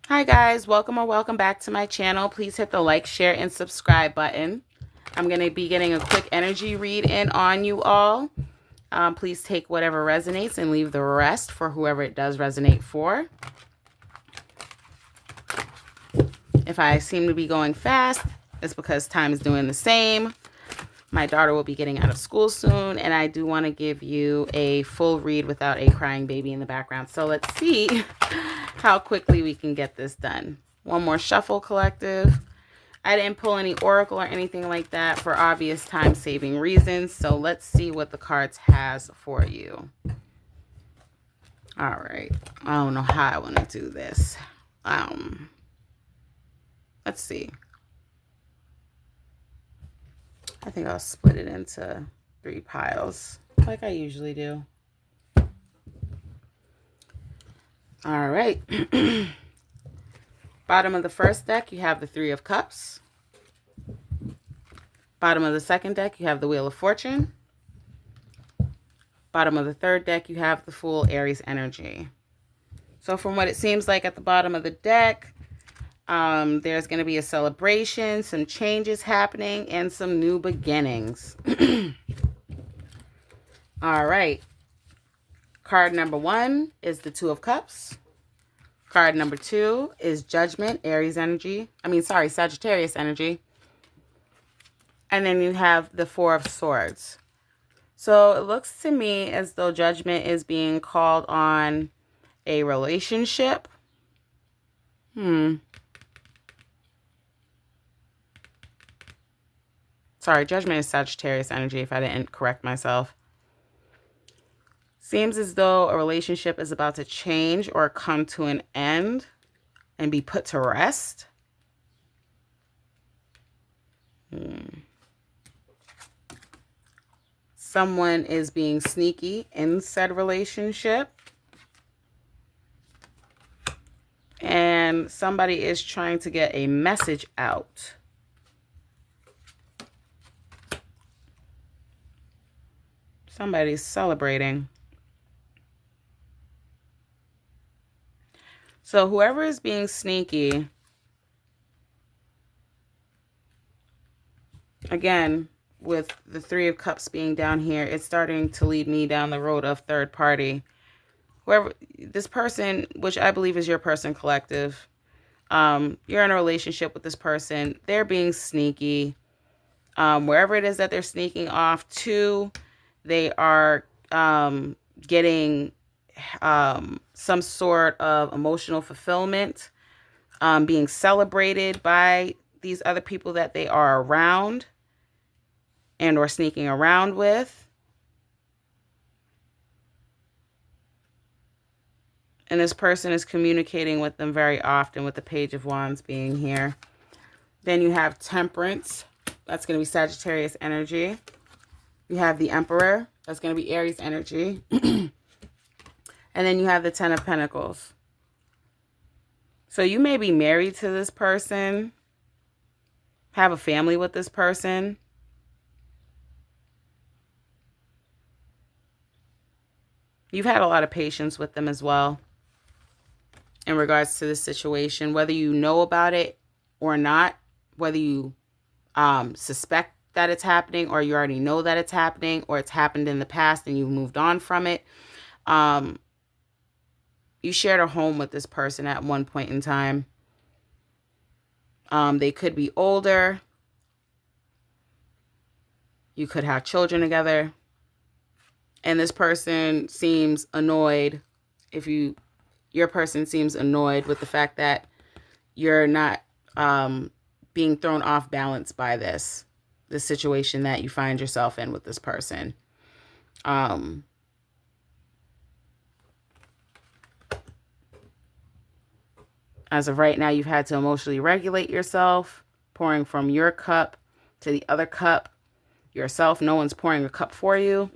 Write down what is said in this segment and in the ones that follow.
Hi guys, welcome or welcome back to my channel. Please hit the like, share, and subscribe button. I'm going to be getting a quick energy read in on you all. Please take whatever resonates and leave the rest for whoever it does resonate for. If I seem to be going fast, it's because time is doing the same. My daughter will be getting out of school soon, and I do want to give you a full read without a crying baby in the background. So let's see how quickly we can get this done. One more shuffle, collective. I didn't pull any oracle or anything like that for obvious time-saving reasons. So let's see what the cards has for you. All right. I don't know how I want to do this. Let's see. I think I'll split it into 3 piles like I usually do. All right. Bottom of the first deck, you have the 3 of Cups. Bottom of the second deck, you have the Wheel of Fortune. Bottom of the third deck, you have the Fool, Aries energy. So from what it seems like at the bottom of the deck, there's going to be a celebration, some changes happening, and some new beginnings. All right. Card number 1 is the 2 of Cups. Card number 2 is Judgment, Aries energy. Sagittarius energy. And then you have the 4 of Swords. So it looks to me as though Judgment is being called on a relationship. Sorry, Judgment is Sagittarius energy if I didn't correct myself. Seems as though a relationship is about to change or come to an end and be put to rest. Someone is being sneaky in said relationship. And somebody is trying to get a message out. Somebody's celebrating. So whoever is being sneaky, again, with the 3 of Cups being down here, it's starting to lead me down the road of third party. Whoever this person, which I believe is your person, collective, you're in a relationship with this person. They're being sneaky. Wherever it is that they're sneaking off to, they are getting some sort of emotional fulfillment, being celebrated by these other people that they are around and or sneaking around with. And this person is communicating with them very often, with the Page of Wands being here. Then you have Temperance. That's going to be Sagittarius energy. You have the Emperor. That's going to be Aries energy. And then you have the 10 of Pentacles. So you may be married to this person, have a family with this person. You've had a lot of patience with them as well in regards to this situation, whether you know about it or not, whether you suspect that it's happening or you already know that it's happening or it's happened in the past and you've moved on from it. You shared a home with this person at one point in time. They could be older. You could have children together. And this person seems annoyed. Your person seems annoyed with the fact that you're not being thrown off balance by this situation that you find yourself in with this person. As of right now, you've had to emotionally regulate yourself, pouring from your cup to the other cup yourself. No one's pouring a cup for you.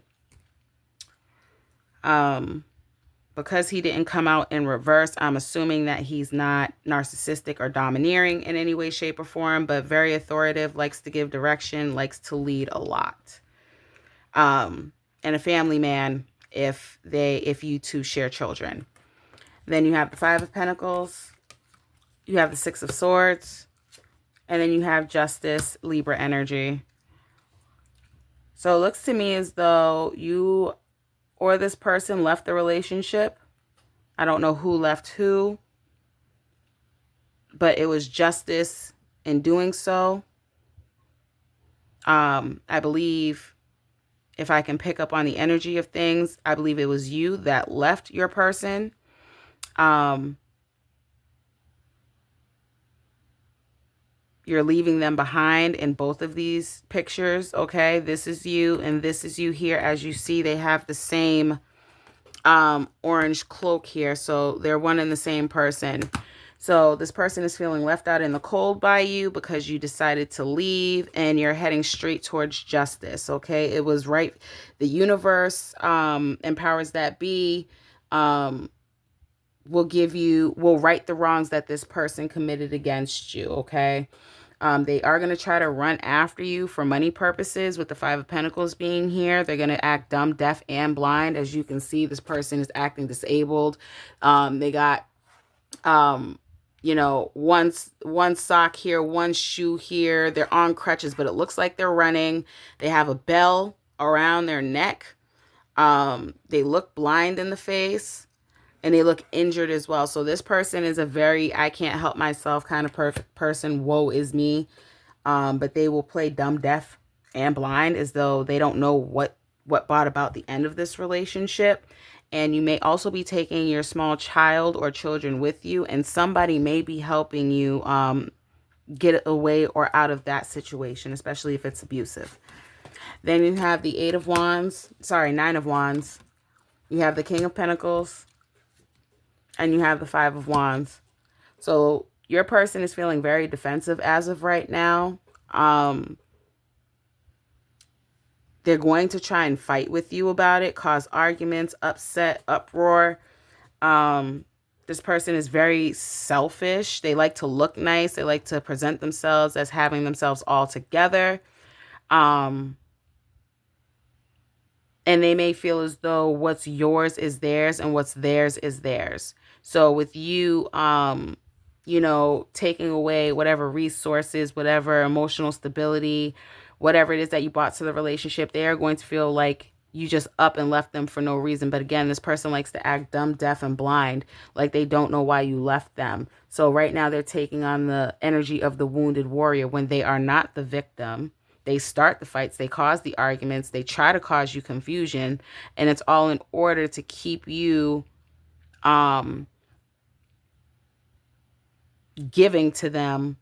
Because he didn't come out in reverse, I'm assuming that he's not narcissistic or domineering in any way, shape, or form, but very authoritative, likes to give direction, likes to lead a lot. And a family man if you two share children. Then you have the 5 of Pentacles. You have the Six of Swords. And then you have Justice, Libra energy. So it looks to me as though you or this person left the relationship. I don't know who left who, but it was justice in doing so. I believe, if I can pick up on the energy of things, I believe it was you that left your person. You're leaving them behind in both of these pictures, okay? This is you and this is you here. As you see, they have the same orange cloak here, so they're one and the same person. So this person is feeling left out in the cold by you because you decided to leave and you're heading straight towards justice, okay? It was right. The universe, empowers that be, will right the wrongs that this person committed against you, okay? They are going to try to run after you for money purposes with the Five of Pentacles being here. They're going to act dumb, deaf, and blind. As you can see, this person is acting disabled. They got, one sock here, one shoe here. They're on crutches, but it looks like they're running. They have a bell around their neck. They look blind in the face. And they look injured as well. So this person is a very I can't help myself kind of person. Woe is me. But they will play dumb, deaf, and blind as though they don't know what brought about the end of this relationship. And you may also be taking your small child or children with you. And somebody may be helping you get away or out of that situation, especially if it's abusive. Then you have the Nine of Wands. You have the King of Pentacles. And you have the Five of Wands. So your person is feeling very defensive as of right now. They're going to try and fight with you about it, cause arguments, upset, uproar. This person is very selfish. They like to look nice. They like to present themselves as having themselves all together. And they may feel as though what's yours is theirs and what's theirs is theirs. So with you, taking away whatever resources, whatever emotional stability, whatever it is that you brought to the relationship, they are going to feel like you just up and left them for no reason. But again, this person likes to act dumb, deaf, and blind, like they don't know why you left them. So right now they're taking on the energy of the wounded warrior when they are not the victim. They start the fights, they cause the arguments, they try to cause you confusion, and it's all in order to keep you giving to them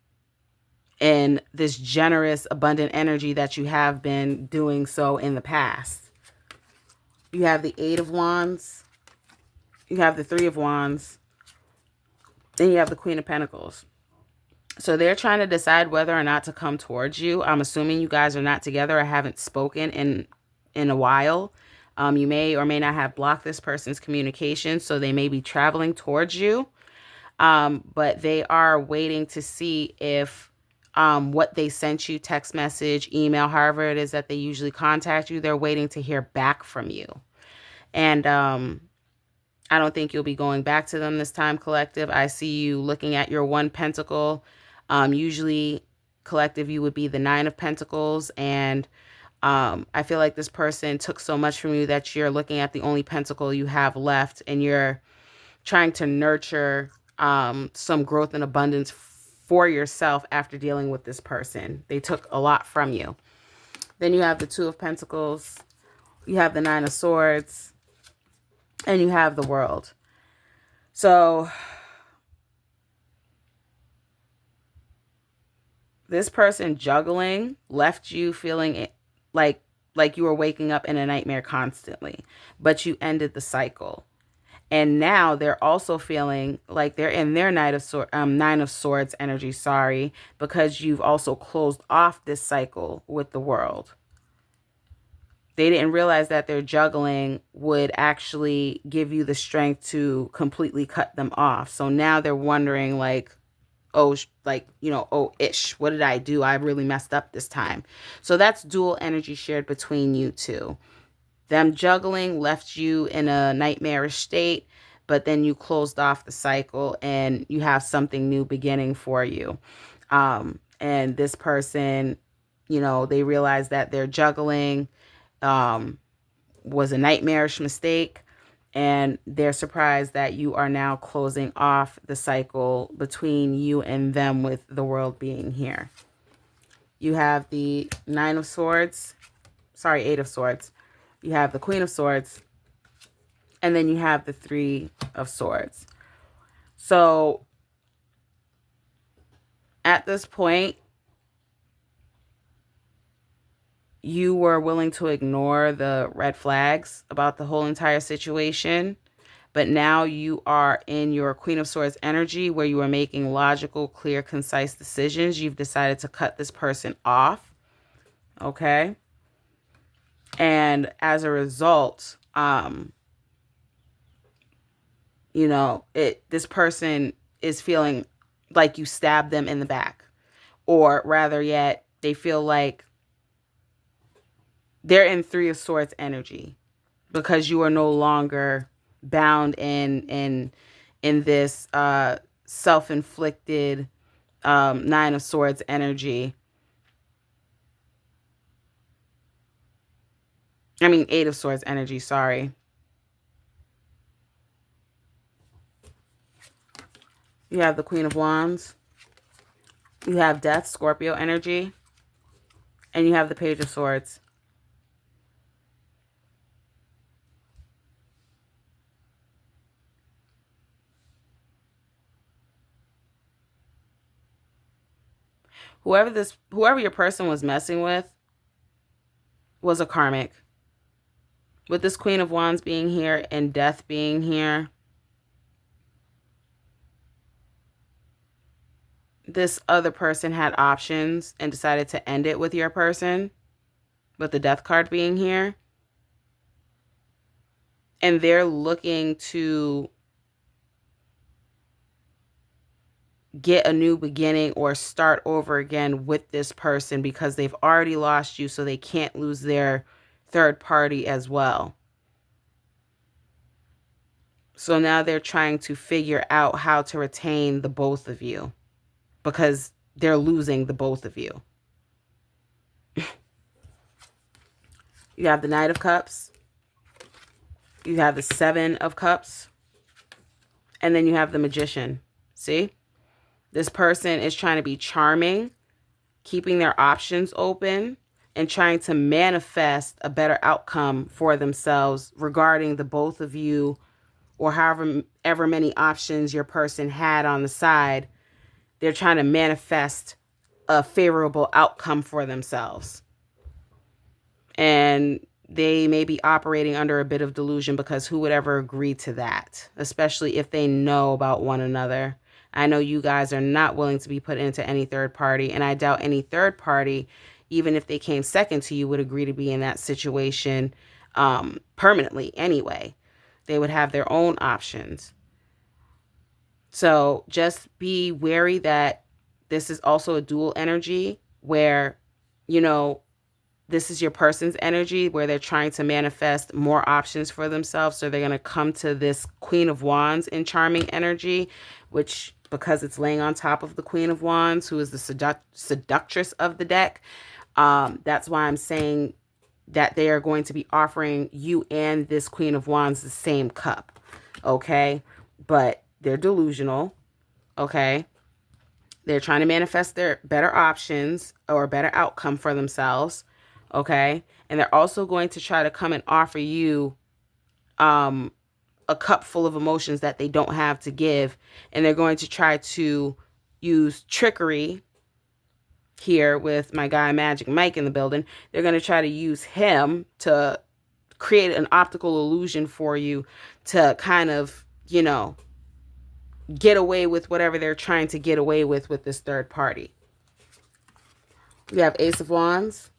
in this generous, abundant energy that you have been doing so in the past. You have the Eight of Wands. You have the Three of Wands. Then you have the Queen of Pentacles. So they're trying to decide whether or not to come towards you. I'm assuming you guys are not together or haven't spoken in a while. You may or may not have blocked this person's communication, so they may be traveling towards you. But they are waiting to see if what they sent you, text message, email, however it is that they usually contact you, they're waiting to hear back from you. And I don't think you'll be going back to them this time, collective. I see you looking at your one pentacle. Usually, collective, you would be the Nine of Pentacles. And I feel like this person took so much from you that you're looking at the only pentacle you have left. And you're trying to nurture some growth and abundance for yourself after dealing with this person. They took a lot from you. Then you have the Two of Pentacles. You have the Nine of Swords. And you have the World. So this person juggling left you feeling like you were waking up in a nightmare constantly, but you ended the cycle. And now they're also feeling like they're in their Nine of Swords energy, because you've also closed off this cycle with the World. They didn't realize that their juggling would actually give you the strength to completely cut them off. So now they're wondering what did I do? I really messed up this time. So that's dual energy shared between you two. Them juggling left you in a nightmarish state. but then you closed off the cycle and you have something new beginning for you. And this person, they realize that their juggling was a nightmarish mistake, and they're surprised that you are now closing off the cycle between you and them, with the world being here. You have the Eight of Swords. You have the Queen of Swords, and then you have the Three of Swords. So at this point, you were willing to ignore the red flags about the whole entire situation. But now you are in your Queen of Swords energy, where you are making logical, clear, concise decisions. You've decided to cut this person off. Okay. And as a result, this person is feeling like you stabbed them in the back, or rather yet, they feel like they're in Three of Swords energy, because you are no longer bound in this self-inflicted Nine of Swords energy. Eight of Swords energy, sorry. You have the Queen of Wands. You have Death, Scorpio energy. And you have the Page of Swords. Whoever your person was messing with was a karmic. With this Queen of Wands being here and Death being here, this other person had options and decided to end it with your person, with the Death card being here. And they're looking to get a new beginning or start over again with this person, because they've already lost you, so they can't lose their third party as well. So now they're trying to figure out how to retain the both of you, because they're losing the both of you. You have the Knight of Cups. You have the Seven of Cups. And then you have the Magician. See? This person is trying to be charming, keeping their options open, and trying to manifest a better outcome for themselves regarding the both of you, or however many options your person had on the side. They're trying to manifest a favorable outcome for themselves. And they may be operating under a bit of delusion, because who would ever agree to that, especially if they know about one another? I know you guys are not willing to be put into any third party, and I doubt any third party, even if they came second to you, would agree to be in that situation permanently anyway. They would have their own options. So just be wary that this is also a dual energy, where, this is your person's energy, where they're trying to manifest more options for themselves. So they're going to come to this Queen of Wands in charming energy, which, because it's laying on top of the Queen of Wands, who is the seductress of the deck, that's why I'm saying that they are going to be offering you and this Queen of Wands the same cup. Okay? But they're delusional. Okay? They're trying to manifest their better options or a better outcome for themselves. Okay? And they're also going to try to come and offer you a cup full of emotions that they don't have to give. And they're going to try to use trickery here with my guy Magic Mike in the building. They're going to try to use him to create an optical illusion for you to kind of, get away with whatever they're trying to get away with this third party. You have Ace of Wands.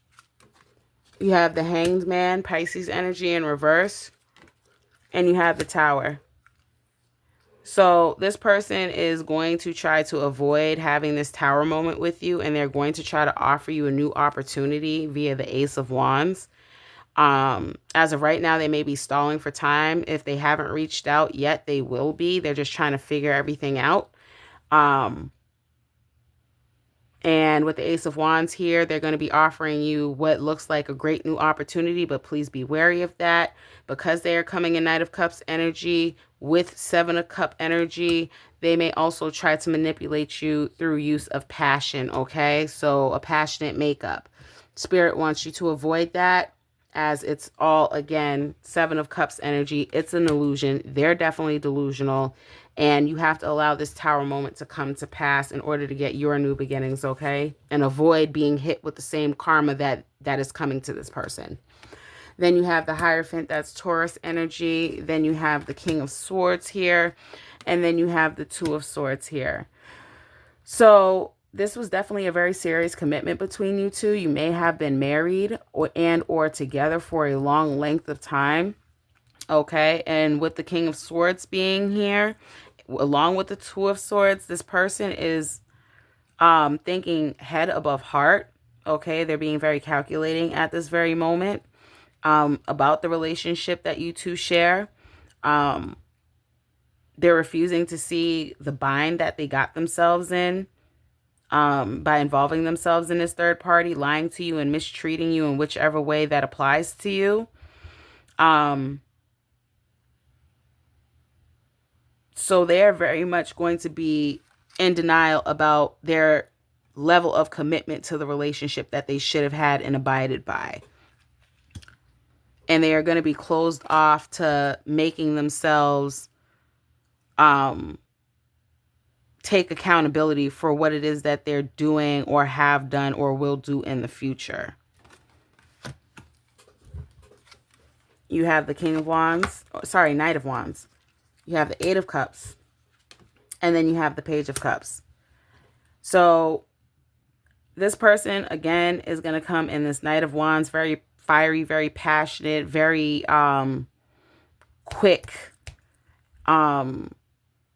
You have the Hanged Man, Pisces energy in reverse. And you have the Tower. So this person is going to try to avoid having this Tower moment with you, and they're going to try to offer you a new opportunity via the Ace of Wands. As of right now, they may be stalling for time. If they haven't reached out yet, they will be. They're just trying to figure everything out. And with the Ace of Wands here, they're going to be offering you what looks like a great new opportunity, but please be wary of that because they are coming in Knight of Cups energy with Seven of Cup energy. They may also try to manipulate you through use of passion, okay? So a passionate makeup. Spirit wants you to avoid that as it's all, again, Seven of Cups energy. It's an illusion. They're definitely delusional. And you have to allow this Tower moment to come to pass in order to get your new beginnings, okay? And avoid being hit with the same karma that is coming to this person. Then you have the Hierophant, that's Taurus energy. Then you have the King of Swords here. And then you have the Two of Swords here. So this was definitely a very serious commitment between you two. You may have been married or together for a long length of time. Okay, and with the King of Swords being here, along with the Two of Swords, this person is thinking head above heart. Okay, they're being very calculating at this very moment about the relationship that you two share. They're refusing to see the bind that they got themselves in by involving themselves in this third party, lying to you and mistreating you in whichever way that applies to you. So they're very much going to be in denial about their level of commitment to the relationship that they should have had and abided by. And they are going to be closed off to making themselves take accountability for what it is that they're doing or have done or will do in the future. You have the King of Wands, Knight of Wands. You have the Eight of Cups. And then you have the Page of Cups. So this person, again, is going to come in this Knight of Wands, very fiery, very passionate, very quick,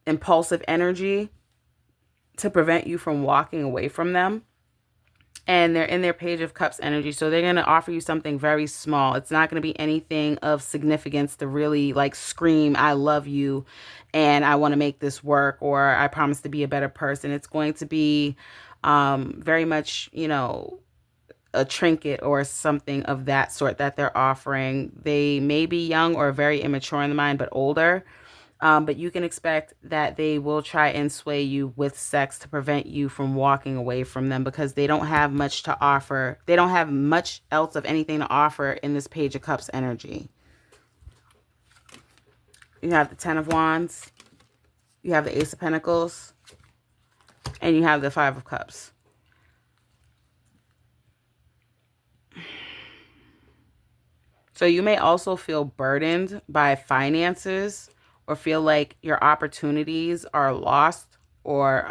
impulsive energy to prevent you from walking away from them. And they're in their Page of Cups energy. So they're going to offer you something very small. It's not going to be anything of significance to really like scream, I love you and I want to make this work, or I promise to be a better person. It's going to be very much, you know, a trinket or something of that sort that they're offering. They may be young or very immature in the mind, but older. But you can expect that they will try and sway you with sex to prevent you from walking away from them because they don't have much to offer. They don't have much else of anything to offer in this Page of Cups energy. You have the Ten of Wands. You have the Ace of Pentacles. And you have the Five of Cups. So you may also feel burdened by finances or feel like your opportunities are lost or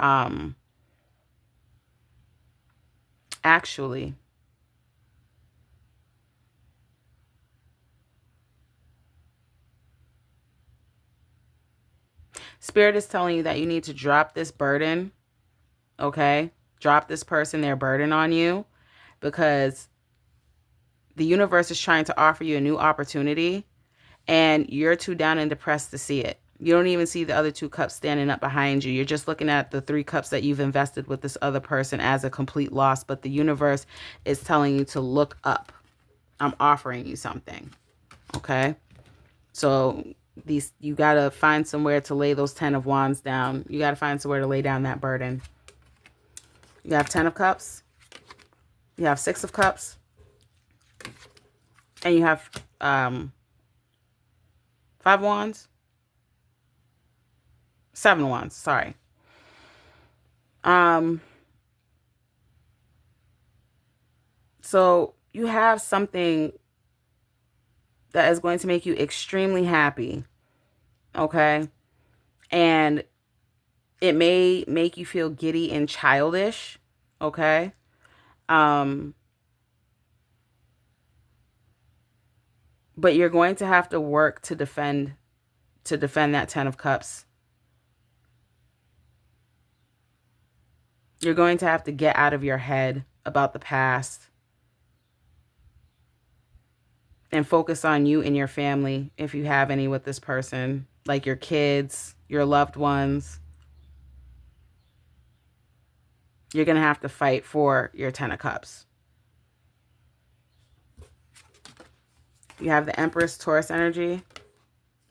actually Spirit is telling you that you need to drop this burden, okay? Drop this person, their burden on you, because the universe is trying to offer you a new opportunity and you're too down and depressed to see it. You don't even see the other two cups standing up behind you. You're just looking at the three cups that you've invested with this other person as a complete loss, but the universe is telling you to look up. I'm offering you something, okay? So you got to find somewhere to lay those 10 of Wands down. You got to find somewhere to lay down that burden. You have 10 of Cups. You have 6 of Cups. And you have 5 Wands. 7 Wands, sorry. So you have something that is going to make you extremely happy, okay? And it may make you feel giddy and childish, okay? But you're going to have to work to defend that 10 of Cups. You're going to have to get out of your head about the past. and focus on you and your family if you have any with this person, like your kids, your loved ones. You're going to have to fight for your 10 of Cups. You have the Empress, Taurus energy.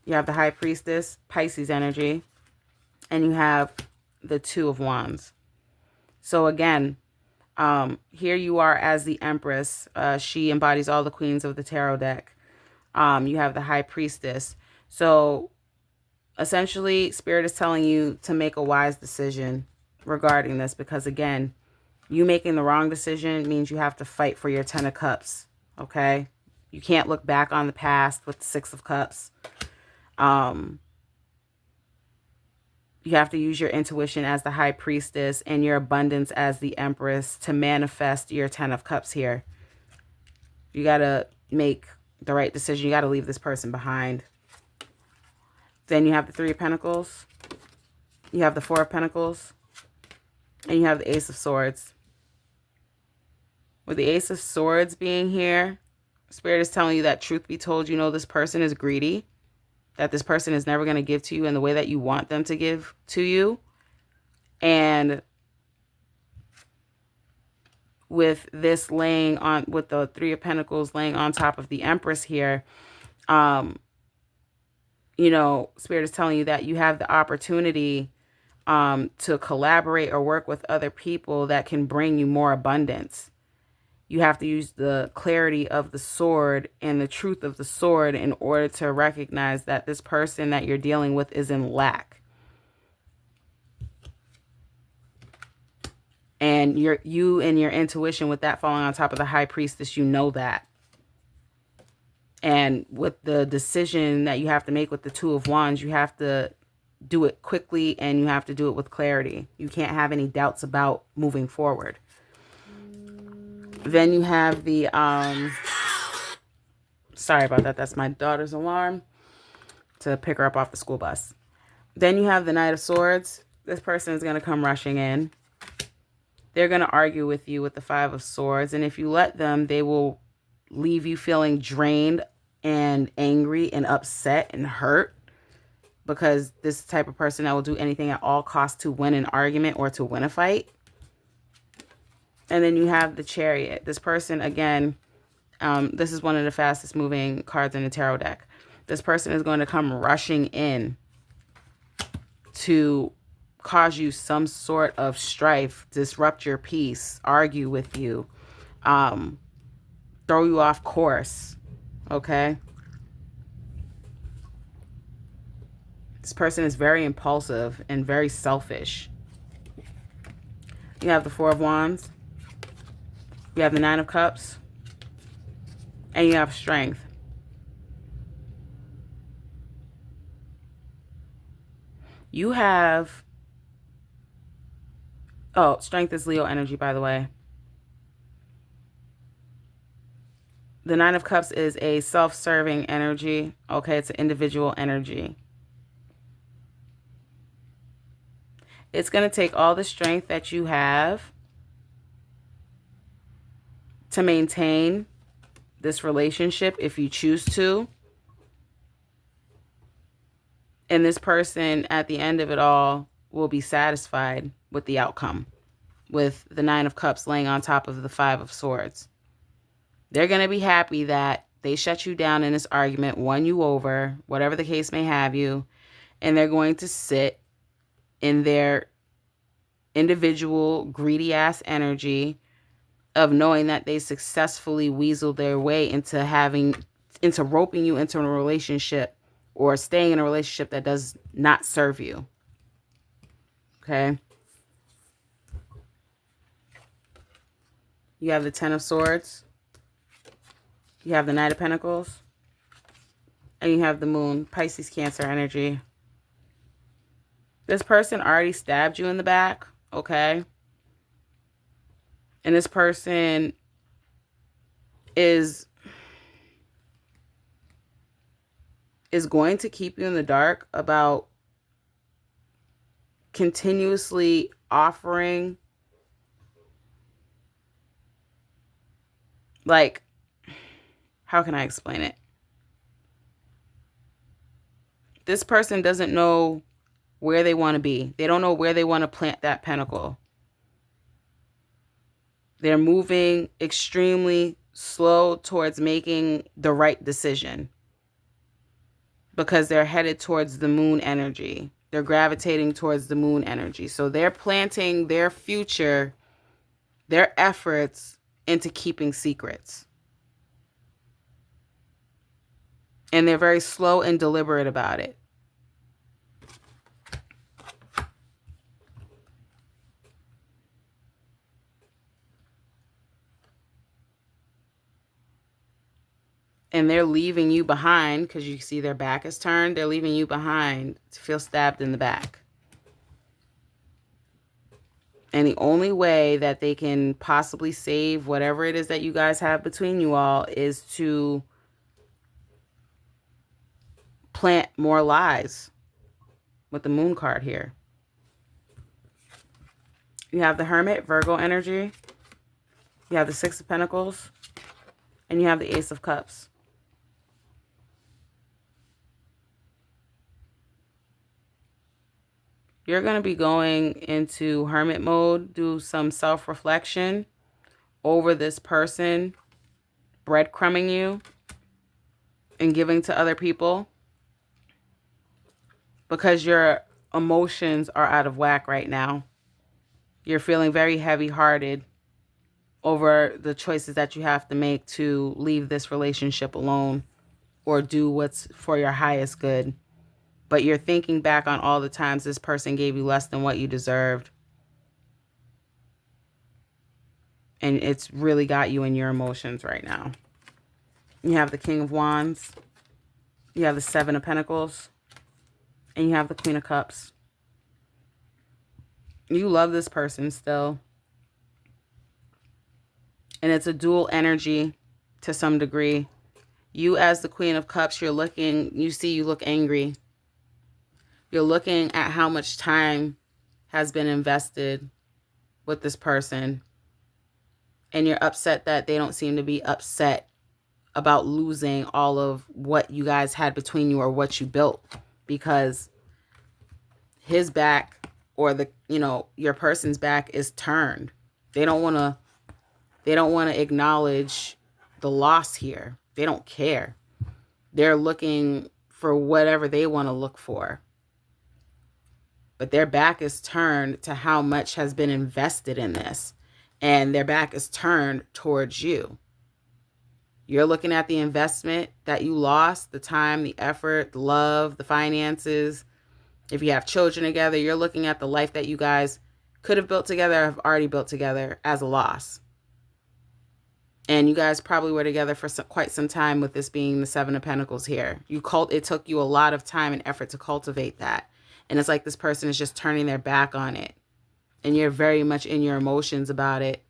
You have the High Priestess, Pisces energy. And you have the Two of Wands. So again, here you are as the Empress. She embodies all the queens of the tarot deck. You have the High Priestess. So essentially, Spirit is telling you to make a wise decision regarding this, because again, you making the wrong decision means you have to fight for your 10 of Cups. Okay? You can't look back on the past with the 6 of Cups. You have to use your intuition as the High Priestess and your abundance as the Empress to manifest your 10 of Cups here. You got to make the right decision. You got to leave this person behind. Then you have the 3 of Pentacles. You have the 4 of Pentacles. And you have the Ace of Swords. With the Ace of Swords being here, Spirit is telling you that, truth be told, you know this person is greedy. That this person is never going to give to you in the way that you want them to give to you. And with this laying on, with the 3 of Pentacles laying on top of the Empress here, you know, Spirit is telling you that you have the opportunity to collaborate or work with other people that can bring you more abundance. You have to use the clarity of the sword and the truth of the sword in order to recognize that this person that you're dealing with is in lack. And you and your intuition, with that falling on top of the High Priestess, you know that. And with the decision that you have to make with the 2 of Wands, you have to do it quickly and you have to do it with clarity. You can't have any doubts about moving forward. Then you have the, sorry about that. That's my daughter's alarm to pick her up off the school bus. Then you have the Knight of Swords. This person is going to come rushing in. They're going to argue with you with the 5 of Swords. And if you let them, they will leave you feeling drained and angry and upset and hurt, because this type of person that will do anything at all costs to win an argument or to win a fight. And then you have the Chariot. This person, again, this is one of the fastest moving cards in the tarot deck. This person is going to come rushing in to cause you some sort of strife, disrupt your peace, argue with you, throw you off course, okay? This person is very impulsive and very selfish. You have the 4 of Wands. You have the 9 of Cups. And you have Strength. You have... Oh, Strength is Leo energy, by the way. The 9 of Cups is a self-serving energy. Okay, it's an individual energy. It's going to take all the strength that you have to maintain this relationship if you choose to. And this person, at the end of it all, will be satisfied with the outcome, with the 9 of Cups laying on top of the 5 of Swords. They're going to be happy that they shut you down in this argument, won you over, whatever the case may have you, and they're going to sit in their individual greedy ass energy of knowing that they successfully weaseled their way into roping you into a relationship or staying in a relationship that does not serve you. Okay. You have the 10 of Swords. You have the Knight of Pentacles. And you have the Moon, Pisces, Cancer energy. This person already stabbed you in the back, okay? And this person is going to keep you in the dark about continuously offering, like, How can I explain it? This person doesn't know where they want to be. They don't know where they want to plant that pentacle. They're moving extremely slow towards making the right decision because they're headed towards the moon energy. They're gravitating towards the moon energy. So they're planting their future, their efforts into keeping secrets. And they're very slow and deliberate about it. And they're leaving you behind because you see their back is turned. They're leaving you behind to feel stabbed in the back. And the only way that they can possibly save whatever it is that you guys have between you all is to plant more lies with the moon card here. You have the Hermit, Virgo energy. You have the Six of Pentacles. And you have the Ace of Cups. You're going to be going into hermit mode, do some self-reflection over this person breadcrumbing you and giving to other people because your emotions are out of whack right now. You're feeling very heavy-hearted over the choices that you have to make to leave this relationship alone or do what's for your highest good. But you're thinking back on all the times this person gave you less than what you deserved. And it's really got you in your emotions right now. You have the King of Wands. You have the Seven of Pentacles. And you have the Queen of Cups. You love this person still. And it's a dual energy to some degree. You as the Queen of Cups, you look angry. You're looking at how much time has been invested with this person. And you're upset that they don't seem to be upset about losing all of what you guys had between you or what you built. Because his back or your person's back is turned. They don't want to acknowledge the loss here. They don't care. They're looking for whatever they want to look for. But their back is turned to how much has been invested in this. And their back is turned towards you. You're looking at the investment that you lost, the time, the effort, the love, the finances. If you have children together, you're looking at the life that you guys could have built together, have already built together as a loss. And you guys probably were together for quite some time with this being the Seven of Pentacles here. It took you a lot of time and effort to cultivate that. And it's like this person is just turning their back on it. And you're very much in your emotions about it.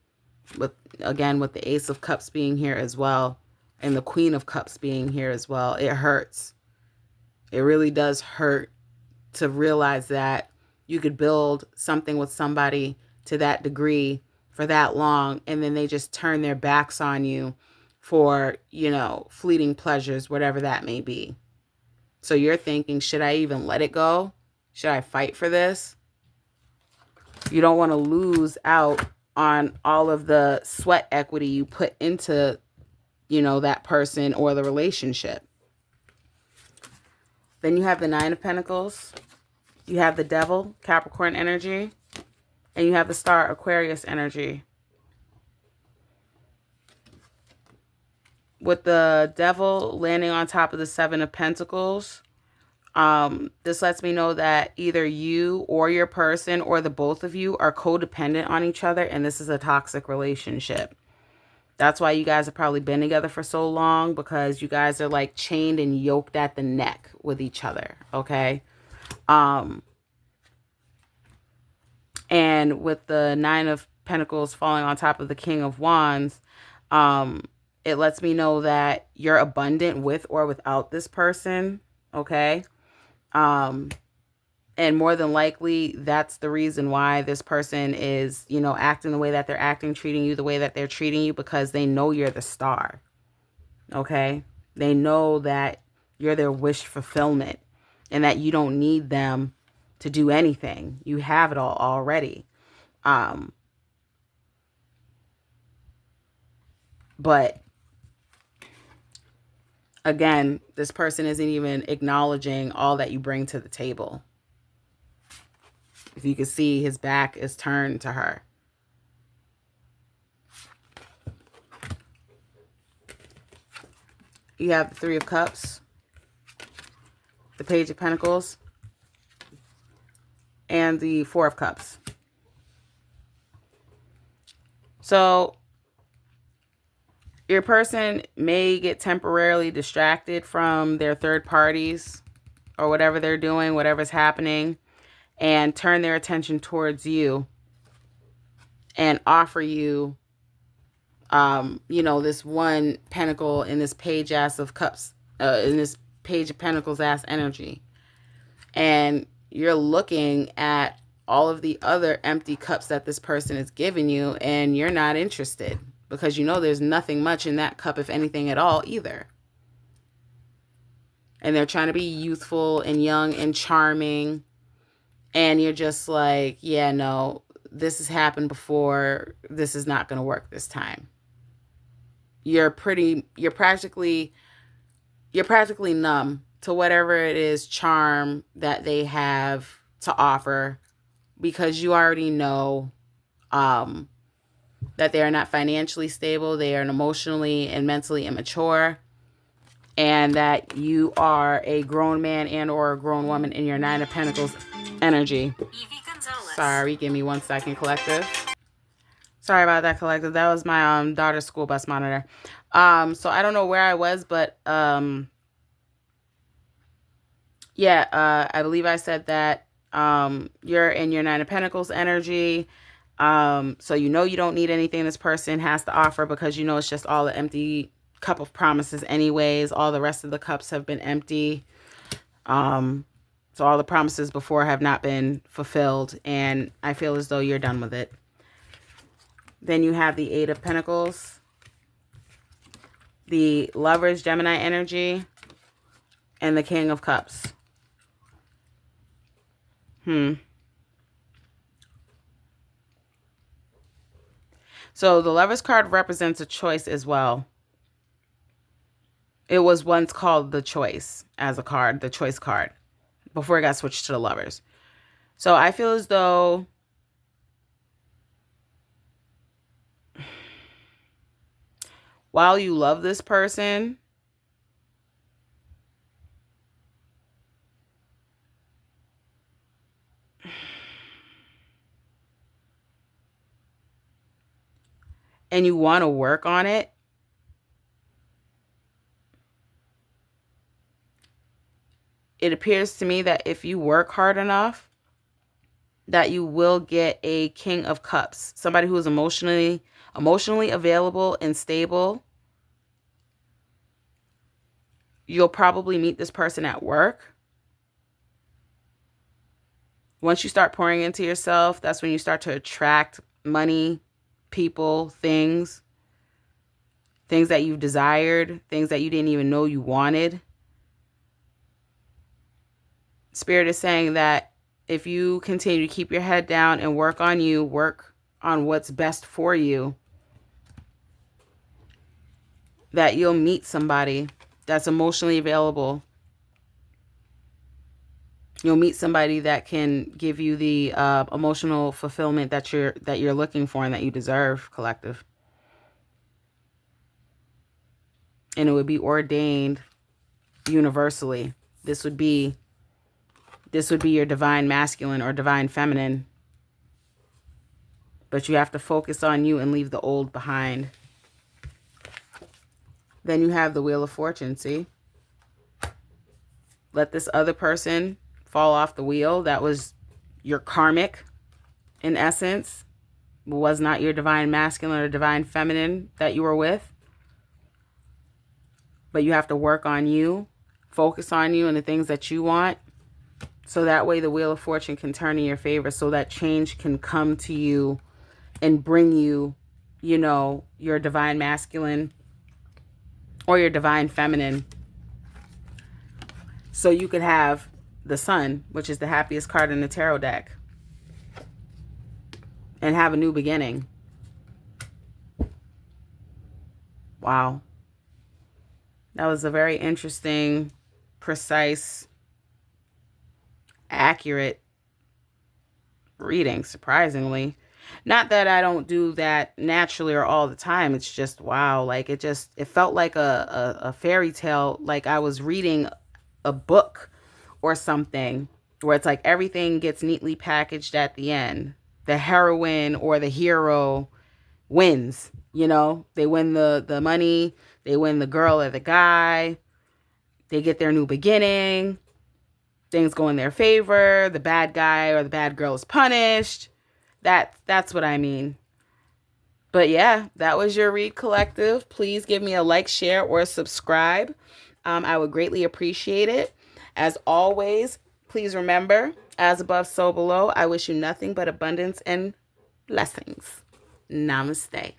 With the Ace of Cups being here as well. And the Queen of Cups being here as well. It hurts. It really does hurt to realize that you could build something with somebody to that degree for that long. And then they just turn their backs on you for, fleeting pleasures, whatever that may be. So you're thinking, should I even let it go? Should I fight for this? You don't want to lose out on all of the sweat equity you put into, that person or the relationship. Then you have the Nine of Pentacles. You have the Devil, Capricorn energy. And you have the Star, Aquarius energy. With the Devil landing on top of the Seven of Pentacles, this lets me know that either you or your person or the both of you are codependent on each other, and this is a toxic relationship. That's why you guys have probably been together for so long, because you guys are like chained and yoked at the neck with each other, okay? And with the Nine of Pentacles falling on top of the King of Wands, it lets me know that you're abundant with or without this person, okay? And more than likely, that's the reason why this person is, acting the way that they're acting, treating you the way that they're treating you, because they know you're the star. Okay? They know that you're their wish fulfillment and that you don't need them to do anything. You have it all already. But again, this person isn't even acknowledging all that you bring to the table. If you can see, his back is turned to her. You have the Three of Cups, the Page of Pentacles, and the Four of Cups. So your person may get temporarily distracted from their third parties or whatever they're doing, whatever's happening, and turn their attention towards you and offer you, this one pentacle in this page ass of cups, in this page of pentacles ass energy. And you're looking at all of the other empty cups that this person is giving you, and you're not interested because there's nothing much in that cup, if anything at all, either. And they're trying to be youthful and young and charming. And you're just like, yeah, no, this has happened before. This is not going to work this time. You're practically numb to whatever it is charm that they have to offer, because you already know that they are not financially stable, they are emotionally and mentally immature, and that you are a grown man and or a grown woman in your Nine of Pentacles energy. Sorry, give me 1 second, collective. Sorry about that, collective. That was my daughter's school bus monitor. So I don't know where I was, but I believe I said that you're in your Nine of Pentacles energy. So you don't need anything this person has to offer, because it's just all the empty cup of promises anyways. All the rest of the cups have been empty. So all the promises before have not been fulfilled, and I feel as though you're done with it. Then you have the Eight of Pentacles, the Lovers, Gemini energy, and the King of Cups. So the Lovers card represents a choice as well. It was once called the Choice as a card, the Choice card, before it got switched to the Lovers. So I feel as though while you love this person, and you want to work on it, it appears to me that if you work hard enough, that you will get a King of Cups, somebody who is emotionally available and stable. You'll probably meet this person at work. Once you start pouring into yourself, that's when you start to attract money, people, things that you've desired, things that you didn't even know you wanted. Spirit is saying that if you continue to keep your head down and work on you, work on what's best for you, that you'll meet somebody that's emotionally available. You'll meet somebody that can give you the emotional fulfillment that you're looking for and that you deserve, collective. And it would be ordained universally. This would be your divine masculine or divine feminine. But you have to focus on you and leave the old behind. Then you have the Wheel of Fortune, see? Let this other person fall off the wheel. That was your karmic, in essence. It was not your divine masculine or divine feminine that you were with. But you have to work on you, focus on you and the things that you want. So that way the Wheel of Fortune can turn in your favor, so that change can come to you and bring you, your divine masculine or your divine feminine. So you could have the sun, which is the happiest card in the tarot deck, and have a new beginning. Wow. That was a very interesting, precise, accurate reading, surprisingly. Not that I don't do that naturally or all the time. It's just, wow. Like, it felt like a fairy tale. Like I was reading a book or something, where it's like everything gets neatly packaged at the end. The heroine or the hero wins, you know, they win the money, they win the girl or the guy, they get their new beginning, things go in their favor, the bad guy or the bad girl is punished. That's what I mean. But yeah, that was your read, collective. Please give me a like, share, or subscribe. I would greatly appreciate it. As always, please remember, as above, so below. I wish you nothing but abundance and blessings. Namaste.